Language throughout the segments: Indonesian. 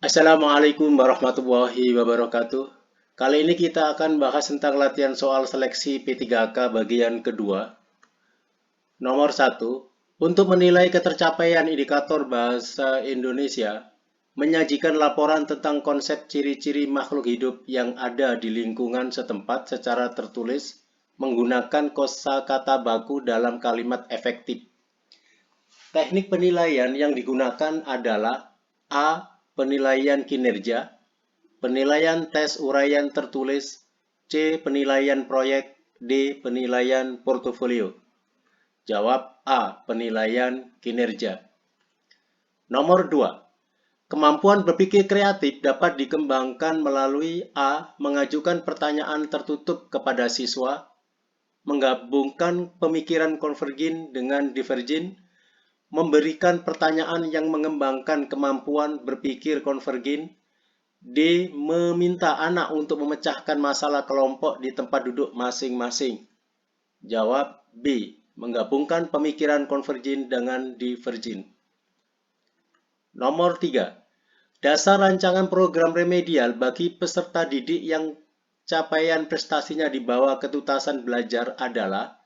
Assalamualaikum warahmatullahi wabarakatuh. Kali ini kita akan bahas tentang latihan soal seleksi P3K bagian kedua. Nomor 1. Untuk menilai ketercapaian indikator bahasa Indonesia, menyajikan laporan tentang konsep ciri-ciri makhluk hidup yang ada di lingkungan setempat secara tertulis menggunakan kosakata baku dalam kalimat efektif. Teknik penilaian yang digunakan adalah A. Penilaian kinerja, penilaian tes uraian tertulis, C. Penilaian proyek, D. Penilaian portofolio. Jawab A. Penilaian kinerja. Nomor 2. Kemampuan berpikir kreatif dapat dikembangkan melalui A. Mengajukan pertanyaan tertutup kepada siswa, menggabungkan pemikiran konvergen dengan divergen, memberikan pertanyaan yang mengembangkan kemampuan berpikir konvergen, D. Meminta anak untuk memecahkan masalah kelompok di tempat duduk masing-masing. Jawab B. Menggabungkan pemikiran konvergen dengan divergen. Nomor 3. Dasar rancangan program remedial bagi peserta didik yang capaian prestasinya di bawah ketuntasan belajar adalah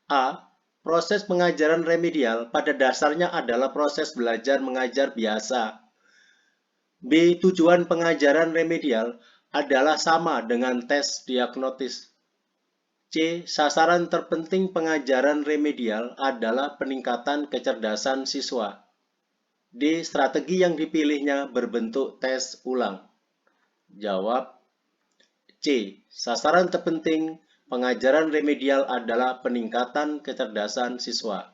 A. Proses pengajaran remedial pada dasarnya adalah proses belajar mengajar biasa. B. Tujuan pengajaran remedial adalah sama dengan tes diagnostis. C. Sasaran terpenting pengajaran remedial adalah peningkatan kecerdasan siswa. D. Strategi yang dipilihnya berbentuk tes ulang. Jawab C. Sasaran terpenting pengajaran remedial adalah peningkatan kecerdasan siswa.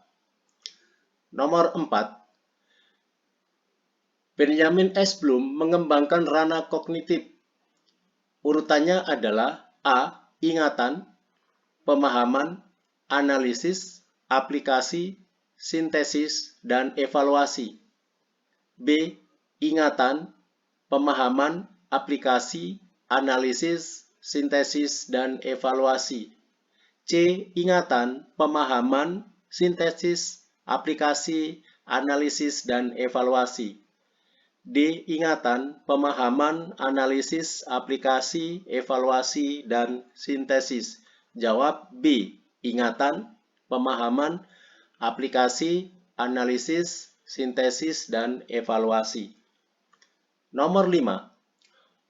Nomor 4. Benjamin S. Bloom mengembangkan ranah kognitif. Urutannya adalah A. Ingatan, pemahaman, analisis, aplikasi, sintesis, dan evaluasi. B. Ingatan, pemahaman, aplikasi, analisis, sintesis, dan evaluasi. C. Ingatan, pemahaman, sintesis, aplikasi, analisis, dan evaluasi. D. Ingatan, pemahaman, analisis, aplikasi, evaluasi, dan sintesis. Jawab B. Ingatan, pemahaman, aplikasi, analisis, sintesis, dan evaluasi. Nomor 5.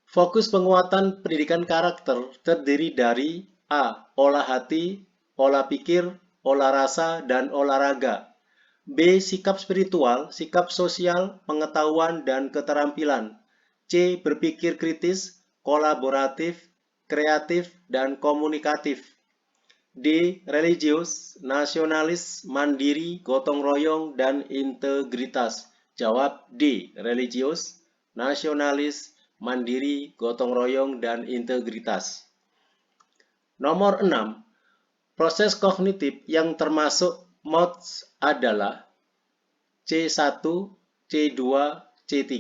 Fokus penguatan pendidikan karakter terdiri dari A. Olah hati, olah pikir, olah rasa, dan olahraga. B. Sikap spiritual, sikap sosial, pengetahuan, dan keterampilan. C. Berpikir kritis, kolaboratif, kreatif, dan komunikatif. D. Religius, nasionalis, mandiri, gotong royong, dan integritas. Jawab D. Religius, nasionalis, mandiri, gotong royong, dan integritas. Nomor 6. Proses kognitif yang termasuk mods adalah C1, C2, C3,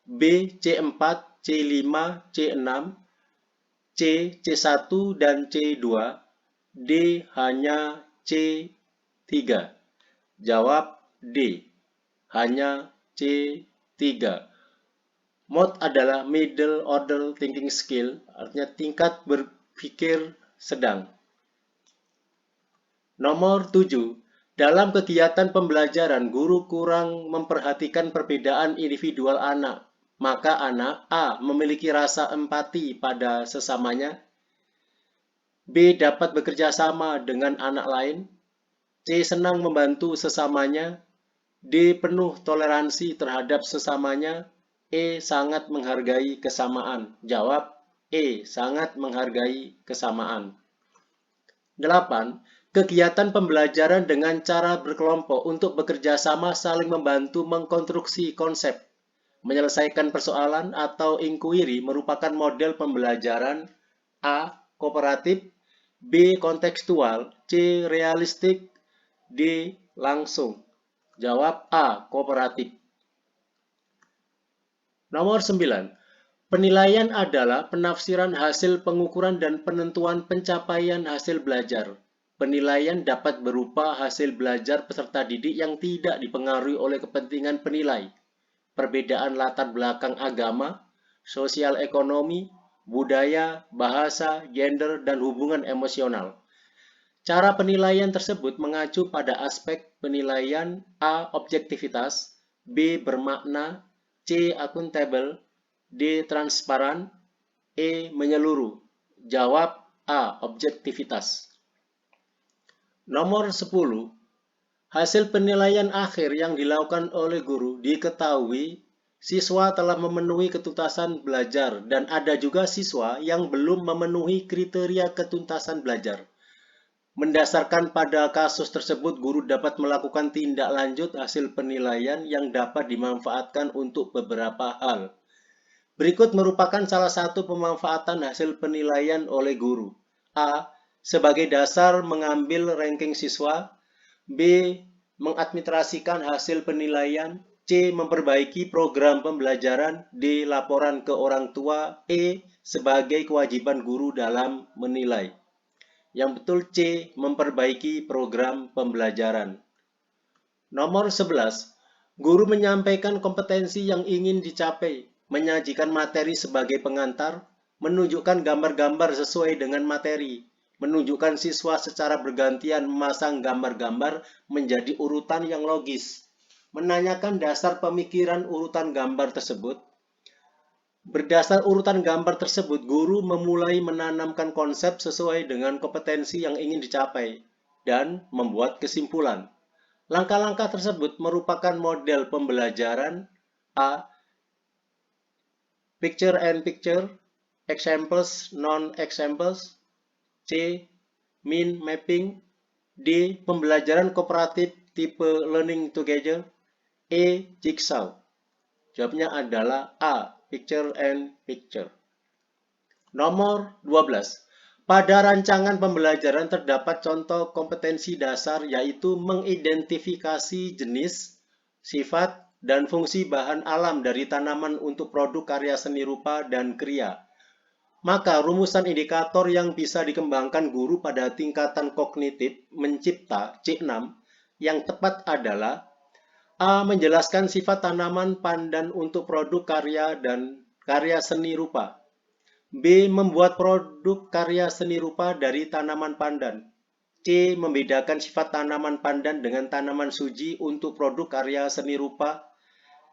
B, C4, C5, C6, C, C1, dan C2, D hanya C3. Jawab D, hanya C3. Mod adalah middle order thinking skill, artinya tingkat berpikir sedang. Nomor 7. Dalam kegiatan pembelajaran, guru kurang memperhatikan perbedaan individual anak. Maka anak A. Memiliki rasa empati pada sesamanya. B. Dapat bekerja sama dengan anak lain. C. Senang membantu sesamanya. D. Penuh toleransi terhadap sesamanya. E. Sangat menghargai kesamaan. Jawab E. Sangat menghargai kesamaan. 8. Kegiatan pembelajaran dengan cara berkelompok untuk bekerja sama saling membantu mengkonstruksi konsep, menyelesaikan persoalan atau inquiry merupakan model pembelajaran A. Kooperatif, B. Kontekstual, C. Realistik, D. Langsung. Jawab A. Kooperatif. Nomor 9. Penilaian adalah penafsiran hasil pengukuran dan penentuan pencapaian hasil belajar. Penilaian dapat berupa hasil belajar peserta didik yang tidak dipengaruhi oleh kepentingan penilai. perbedaan latar belakang agama, sosial ekonomi, budaya, bahasa, gender, dan hubungan emosional. Cara penilaian tersebut mengacu pada aspek penilaian A. Objektivitas, B. Bermakna, C. Akuntabel, D. Transparan, E. Menyeluruh. Jawab A. Objektivitas. Nomor 10. Hasil penilaian akhir yang dilakukan oleh guru diketahui siswa telah memenuhi ketuntasan belajar dan ada juga siswa yang belum memenuhi kriteria ketuntasan belajar. Mendasarkan pada kasus tersebut, guru dapat melakukan tindak lanjut hasil penilaian yang dapat dimanfaatkan untuk beberapa hal. Berikut merupakan salah satu pemanfaatan hasil penilaian oleh guru. A. Sebagai dasar mengambil ranking siswa. B. Mengadministrasikan hasil penilaian. C. Memperbaiki program pembelajaran. D. Laporan ke orang tua. E. Sebagai kewajiban guru dalam menilai. Yang betul C. Memperbaiki program pembelajaran. Nomor 11. Guru menyampaikan kompetensi yang ingin dicapai, menyajikan materi sebagai pengantar, menunjukkan gambar-gambar sesuai dengan materi, menunjukkan siswa secara bergantian memasang gambar-gambar menjadi urutan yang logis, menanyakan dasar pemikiran urutan gambar tersebut. Berdasar urutan gambar tersebut, guru memulai menanamkan konsep sesuai dengan kompetensi yang ingin dicapai dan membuat kesimpulan. Langkah-langkah tersebut merupakan model pembelajaran. A. Picture and picture, examples, non-examples. C. Mind mapping. D. Pembelajaran kooperatif tipe learning together. E. Jigsaw. Jawabnya adalah A. Picture and picture. Nomor 12. Pada rancangan pembelajaran terdapat contoh kompetensi dasar yaitu mengidentifikasi jenis, sifat, dan fungsi bahan alam dari tanaman untuk produk karya seni rupa dan kriya. Maka rumusan indikator yang bisa dikembangkan guru pada tingkatan kognitif mencipta C6 yang tepat adalah A. Menjelaskan sifat tanaman pandan untuk produk karya dan karya seni rupa. B. Membuat produk karya seni rupa dari tanaman pandan. C. Membedakan sifat tanaman pandan dengan tanaman suji untuk produk karya seni rupa.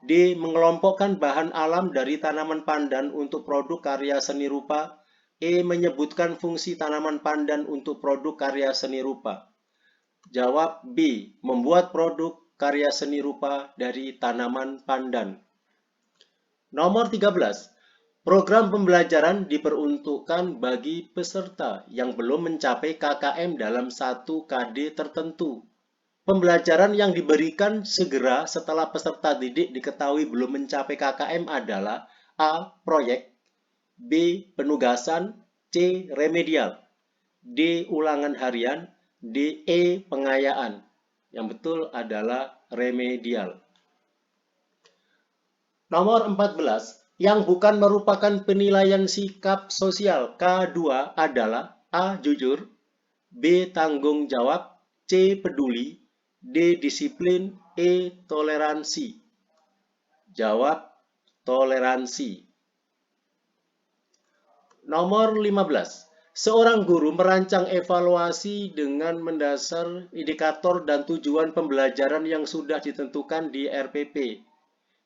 D. Mengelompokkan bahan alam dari tanaman pandan untuk produk karya seni rupa. E. Menyebutkan fungsi tanaman pandan untuk produk karya seni rupa. Jawab B. Membuat produk karya seni rupa dari tanaman pandan. Nomor 13. Program pembelajaran diperuntukkan bagi peserta yang belum mencapai KKM dalam 1 KD tertentu. Pembelajaran yang diberikan segera setelah peserta didik diketahui belum mencapai KKM adalah A. Proyek, B. Penugasan, C. Remedial, D. Ulangan harian, D. E. Pengayaan. Yang betul adalah remedial. Nomor 14. Yang bukan merupakan penilaian sikap sosial K2 adalah A. Jujur, B. Tanggung jawab, C. Peduli, D. Disiplin, E. Toleransi. Jawab toleransi. Nomor 15. Seorang guru merancang evaluasi dengan mendasar indikator dan tujuan pembelajaran yang sudah ditentukan di RPP.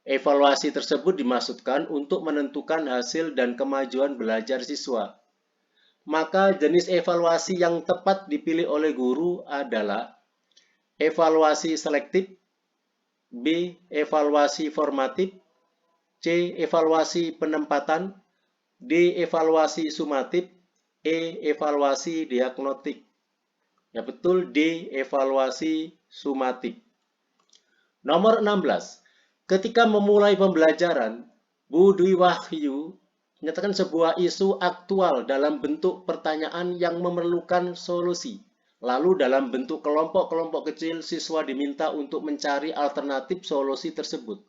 Evaluasi tersebut dimaksudkan untuk menentukan hasil dan kemajuan belajar siswa. Maka jenis evaluasi yang tepat dipilih oleh guru adalah evaluasi selektif, B. Evaluasi formatif, C. Evaluasi penempatan, D. Evaluasi sumatif, E. Evaluasi diagnostik. Ya betul, D. Evaluasi sumatif. Nomor 16. Ketika memulai pembelajaran, Bu Dwi Wahyu menyatakan sebuah isu aktual dalam bentuk pertanyaan yang memerlukan solusi. Lalu dalam bentuk kelompok-kelompok kecil, siswa diminta untuk mencari alternatif solusi tersebut.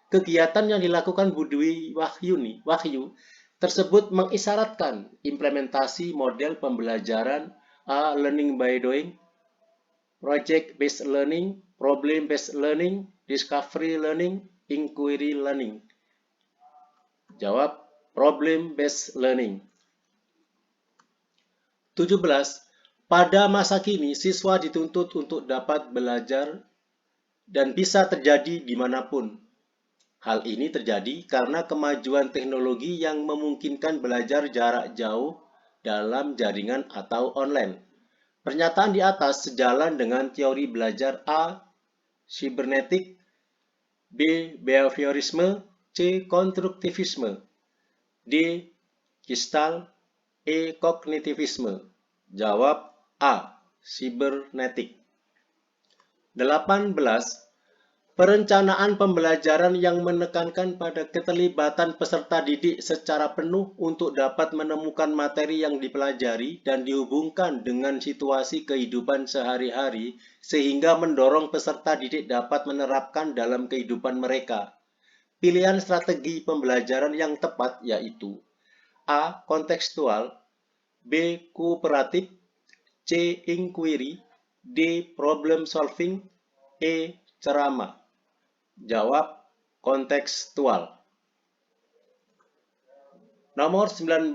Kegiatan yang dilakukan Bu Dwi Wahyu tersebut mengisyaratkan implementasi model pembelajaran A. Learning by doing, project-based learning, problem-based learning, discovery learning, inquiry learning? Jawab, problem based learning. 17. Pada masa kini, siswa dituntut untuk dapat belajar dan bisa terjadi dimanapun. Hal ini terjadi karena kemajuan teknologi yang memungkinkan belajar jarak jauh dalam jaringan atau online. Pernyataan di atas sejalan dengan teori belajar A. Cybernetik, B. Behaviorisme, C. Konstruktivisme, D. Gestalt, E. Kognitivisme. Jawab A. Cybernetik. 18. Perencanaan pembelajaran yang menekankan pada keterlibatan peserta didik secara penuh untuk dapat menemukan materi yang dipelajari dan dihubungkan dengan situasi kehidupan sehari-hari sehingga mendorong peserta didik dapat menerapkan dalam kehidupan mereka. Pilihan strategi pembelajaran yang tepat yaitu A. Kontekstual, B. Kooperatif, C. Inquiry, D. Problem solving, E. Ceramah. Jawab, kontekstual. Nomor 19.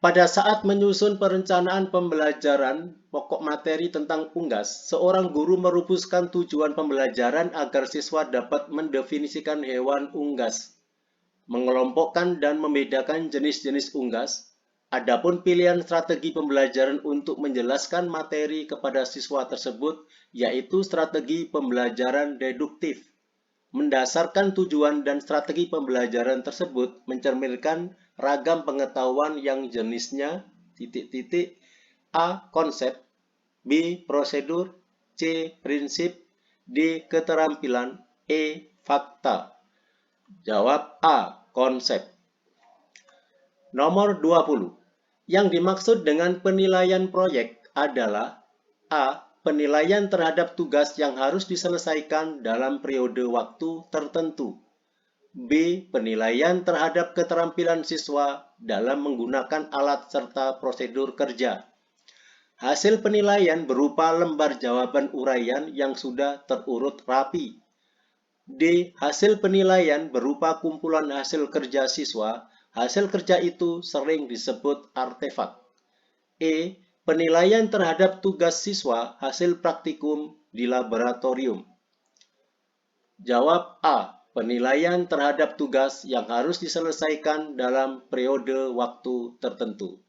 Pada saat menyusun perencanaan pembelajaran pokok materi tentang unggas, seorang guru merumuskan tujuan pembelajaran agar siswa dapat mendefinisikan hewan unggas, mengelompokkan dan membedakan jenis-jenis unggas. Adapun pilihan strategi pembelajaran untuk menjelaskan materi kepada siswa tersebut yaitu strategi pembelajaran deduktif. Mendasarkan tujuan dan strategi pembelajaran tersebut mencerminkan ragam pengetahuan yang jenisnya A. Konsep, B. Prosedur, C. Prinsip, D. Keterampilan, E. Fakta. Jawab A. Konsep. Nomor 20. Yang dimaksud dengan penilaian proyek adalah A. Penilaian terhadap tugas yang harus diselesaikan dalam periode waktu tertentu. B. Penilaian terhadap keterampilan siswa dalam menggunakan alat serta prosedur kerja. Hasil penilaian berupa lembar jawaban uraian yang sudah terurut rapi. D. Hasil penilaian berupa kumpulan hasil kerja siswa. Hasil kerja itu sering disebut artefak. E. Penilaian terhadap tugas siswa hasil praktikum di laboratorium. Jawab A. Penilaian terhadap tugas yang harus diselesaikan dalam periode waktu tertentu.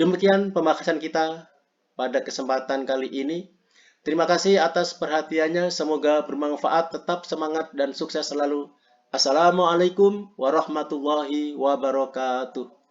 Demikian pembahasan kita pada kesempatan kali ini. Terima kasih atas perhatiannya. Semoga bermanfaat. Tetap semangat dan sukses selalu. Assalamualaikum warahmatullahi wabarakatuh.